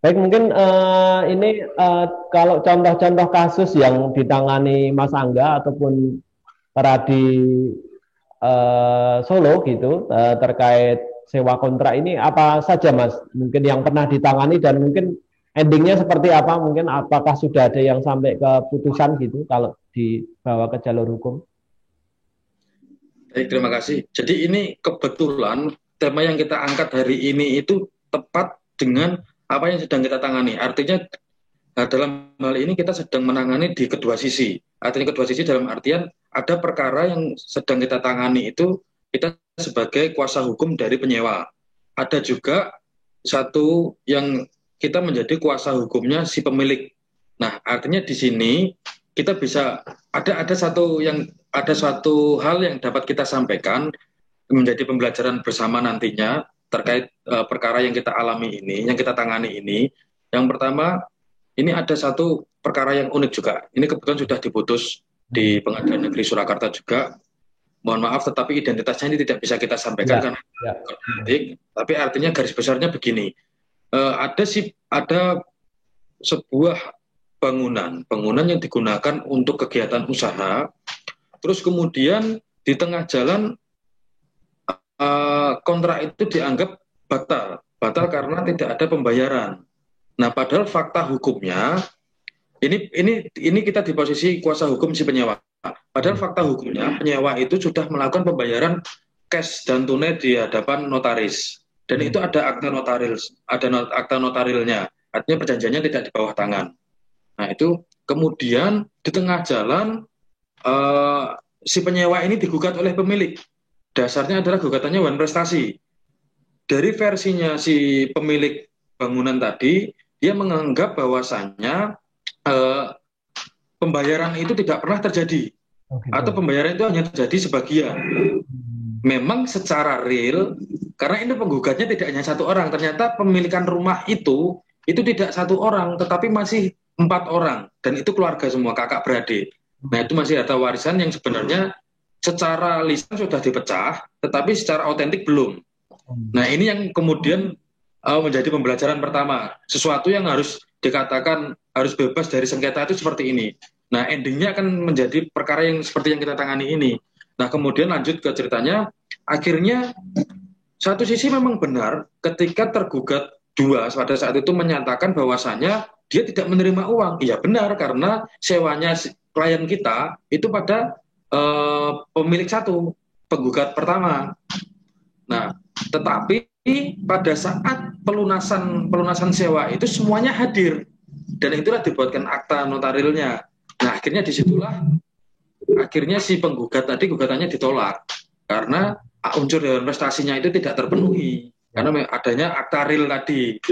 Baik, mungkin ini kalau contoh-contoh kasus yang ditangani Mas Angga ataupun Radi Solo gitu terkait sewa kontrak ini apa saja Mas? Mungkin yang pernah ditangani dan mungkin endingnya seperti apa? Mungkin apakah sudah ada yang sampai ke putusan gitu kalau dibawa ke jalur hukum? Baik, terima kasih. Jadi ini kebetulan tema yang kita angkat hari ini itu tepat dengan apa yang sedang kita tangani. Artinya dalam hal ini kita sedang menangani di kedua sisi. Artinya kedua sisi dalam artian ada perkara yang sedang kita tangani itu kita sebagai kuasa hukum dari penyewa. Ada juga satu yang kita menjadi kuasa hukumnya si pemilik. Nah, artinya di sini kita bisa ada suatu hal yang dapat kita sampaikan menjadi pembelajaran bersama nantinya terkait perkara yang kita alami ini, yang kita tangani ini. Yang pertama, ini ada satu perkara yang unik juga. Ini kebetulan sudah diputus di Pengadilan Negeri Surakarta juga. Mohon maaf, tetapi identitasnya ini tidak bisa kita sampaikan Ya, karena ya. politik. Tapi artinya garis besarnya begini. Ada sebuah bangunan yang digunakan untuk kegiatan usaha. Terus kemudian di tengah jalan kontrak itu dianggap batal karena tidak ada pembayaran. Nah, padahal fakta hukumnya ini kita di posisi kuasa hukum si penyewa. Padahal fakta hukumnya penyewa itu sudah melakukan pembayaran cash dan tunai di hadapan notaris. Dan itu ada akta notarilnya. Artinya perjanjiannya tidak di bawah tangan. Nah, itu kemudian di tengah jalan eh, si penyewa ini digugat oleh pemilik. Dasarnya adalah gugatannya wan prestasi. Dari versinya si pemilik bangunan tadi, dia menganggap bahwasannya eh, pembayaran itu tidak pernah terjadi Oh atau gitu. pembayaran itu hanya terjadi sebagian. Memang secara real, karena ini penggugatnya tidak hanya satu orang, ternyata pemilikan rumah itu tidak satu orang, tetapi masih 4 orang, dan itu keluarga semua, kakak beradik. Nah, itu masih harta warisan yang sebenarnya secara lisan sudah dipecah, tetapi secara otentik belum. Nah, ini yang kemudian menjadi pembelajaran pertama. Sesuatu yang harus dikatakan harus bebas dari sengketa itu seperti ini. Nah, endingnya akan menjadi perkara yang seperti yang kita tangani ini. Nah, kemudian lanjut ke ceritanya, akhirnya satu sisi memang benar ketika tergugat dua pada saat itu menyatakan bahwasannya dia tidak menerima uang. Iya benar, karena sewanya klien kita itu pada pemilik satu, penggugat pertama. Nah, tetapi pada saat pelunasan sewa itu semuanya hadir dan itulah dibuatkan akta notarilnya. Nah, akhirnya disitulah akhirnya si penggugat tadi gugatannya ditolak karena unsur dewan prestasinya itu tidak terpenuhi Ya. karena adanya akta real tadi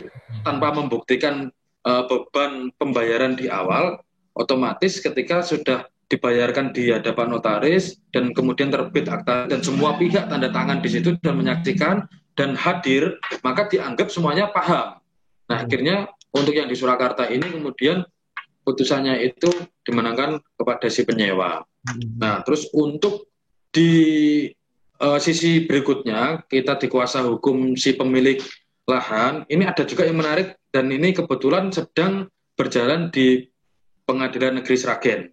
tanpa membuktikan beban pembayaran di awal, otomatis ketika sudah dibayarkan di hadapan notaris dan kemudian terbit akta dan semua pihak tanda tangan di situ dan menyaksikan dan hadir, maka dianggap semuanya paham. Nah, akhirnya untuk yang di Surakarta ini kemudian putusannya itu dimenangkan kepada si penyewa. Nah, terus untuk di sisi berikutnya, kita di kuasa hukum si pemilik lahan, ini ada juga yang menarik dan ini kebetulan sedang berjalan di Pengadilan Negeri Sragen.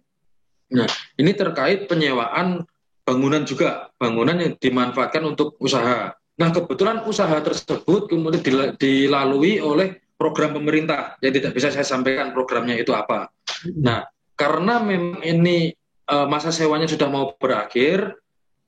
Nah, ini terkait penyewaan bangunan juga, bangunan yang dimanfaatkan untuk usaha. Nah, kebetulan usaha tersebut kemudian dilalui oleh program pemerintah, yang tidak bisa saya sampaikan programnya itu apa. Nah, karena memang ini masa sewanya sudah mau berakhir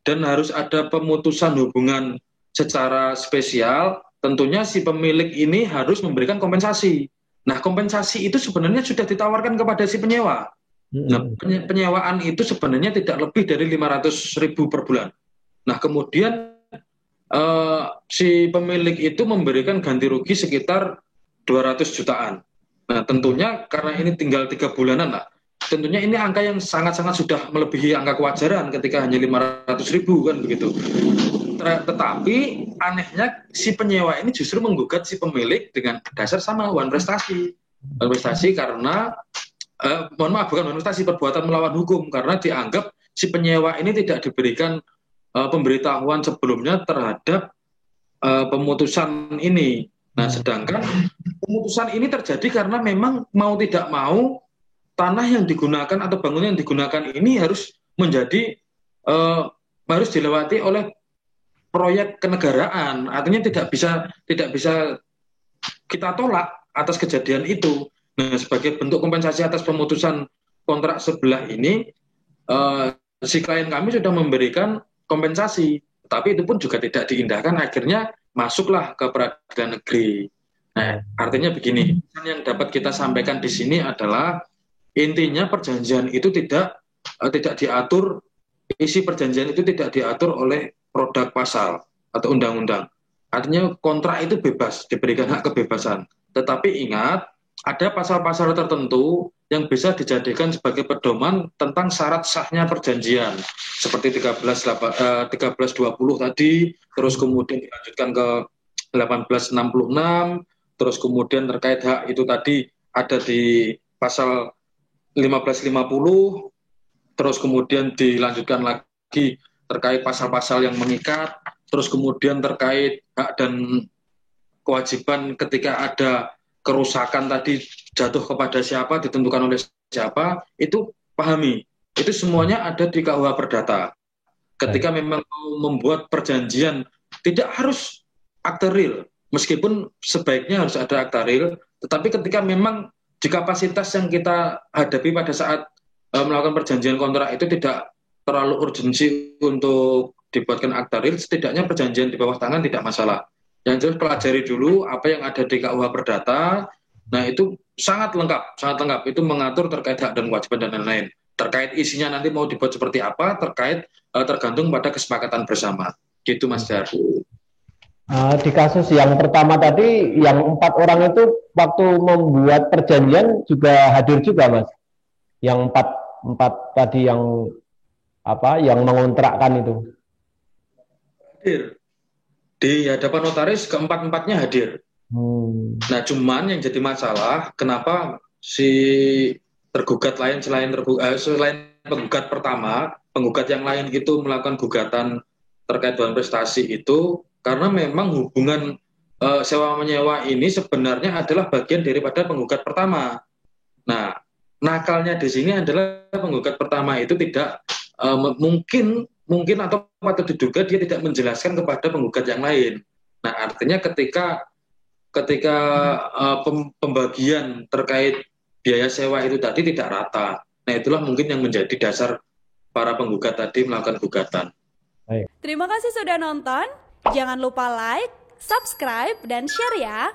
dan harus ada pemutusan hubungan secara spesial, tentunya si pemilik ini harus memberikan kompensasi. Nah, kompensasi itu sebenarnya sudah ditawarkan kepada si penyewa. Nah, penyewaan itu sebenarnya tidak lebih dari 500.000 per bulan. Nah, kemudian si pemilik itu memberikan ganti rugi sekitar 200 jutaan. Nah, tentunya karena ini tinggal 3 bulanan lah, tentunya ini angka yang sangat-sangat sudah melebihi angka kewajaran ketika hanya 500.000 kan begitu. Tetapi anehnya si penyewa ini justru menggugat si pemilik dengan dasar sama wan prestasi. Wan prestasi karena mohon maaf bukan wan prestasi, perbuatan melawan hukum karena dianggap si penyewa ini tidak diberikan pemberitahuan sebelumnya terhadap pemutusan ini. Nah, sedangkan pemutusan ini terjadi karena memang mau tidak mau tanah yang digunakan atau bangunan yang digunakan ini harus menjadi harus dilewati oleh proyek kenegaraan. Artinya tidak bisa kita tolak atas kejadian itu. Nah, sebagai bentuk kompensasi atas pemutusan kontrak sebelah ini, si klien kami sudah memberikan kompensasi, tapi itu pun juga tidak diindahkan. Akhirnya masuklah ke peradilan negeri. Nah, artinya begini, yang dapat kita sampaikan di sini adalah intinya perjanjian itu tidak diatur, isi perjanjian itu tidak diatur oleh produk pasal atau undang-undang. Artinya kontrak itu bebas, diberikan hak kebebasan. Tetapi ingat, ada pasal-pasal tertentu yang bisa dijadikan sebagai pedoman tentang syarat sahnya perjanjian. Seperti 1320 tadi, terus kemudian dilanjutkan ke 1866, terus kemudian terkait hak itu tadi ada di pasal 1550, terus kemudian dilanjutkan lagi terkait pasal-pasal yang mengikat, terus kemudian terkait hak dan kewajiban ketika ada kerusakan tadi jatuh kepada siapa, ditentukan oleh siapa, itu pahami. Itu semuanya ada di KUH Perdata. Ketika memang membuat perjanjian, tidak harus akte real, meskipun sebaiknya harus ada akte real, tetapi ketika memang di kapasitas yang kita hadapi pada saat melakukan perjanjian kontrak itu tidak terlalu urgensi untuk dibuatkan akta real, setidaknya perjanjian di bawah tangan tidak masalah. Yang jelas pelajari dulu apa yang ada di KUH Perdata. Nah, itu sangat lengkap, itu mengatur terkait hak dan kewajiban dan lain-lain. Terkait isinya nanti mau dibuat seperti apa, tergantung pada kesepakatan bersama. Gitu, Mas Jar. Di kasus yang pertama tadi, yang 4 orang itu waktu membuat perjanjian juga hadir juga, Mas. Yang empat tadi yang yang mengontrakkan itu. Hadir. Di hadapan notaris keempat-empatnya hadir. Nah, cuman yang jadi masalah, kenapa si tergugat lain selain penggugat pertama, penggugat yang lain itu melakukan gugatan terkait dengan prestasi itu, karena memang hubungan sewa-menyewa ini sebenarnya adalah bagian daripada penggugat pertama. Nah, nakalnya di sini adalah penggugat pertama itu tidak mungkin atau patut diduga dia tidak menjelaskan kepada penggugat yang lain. Nah, artinya ketika pembagian terkait biaya sewa itu tadi tidak rata. Nah, itulah mungkin yang menjadi dasar para penggugat tadi melakukan gugatan. Terima kasih sudah nonton. Jangan lupa like, subscribe, dan share ya.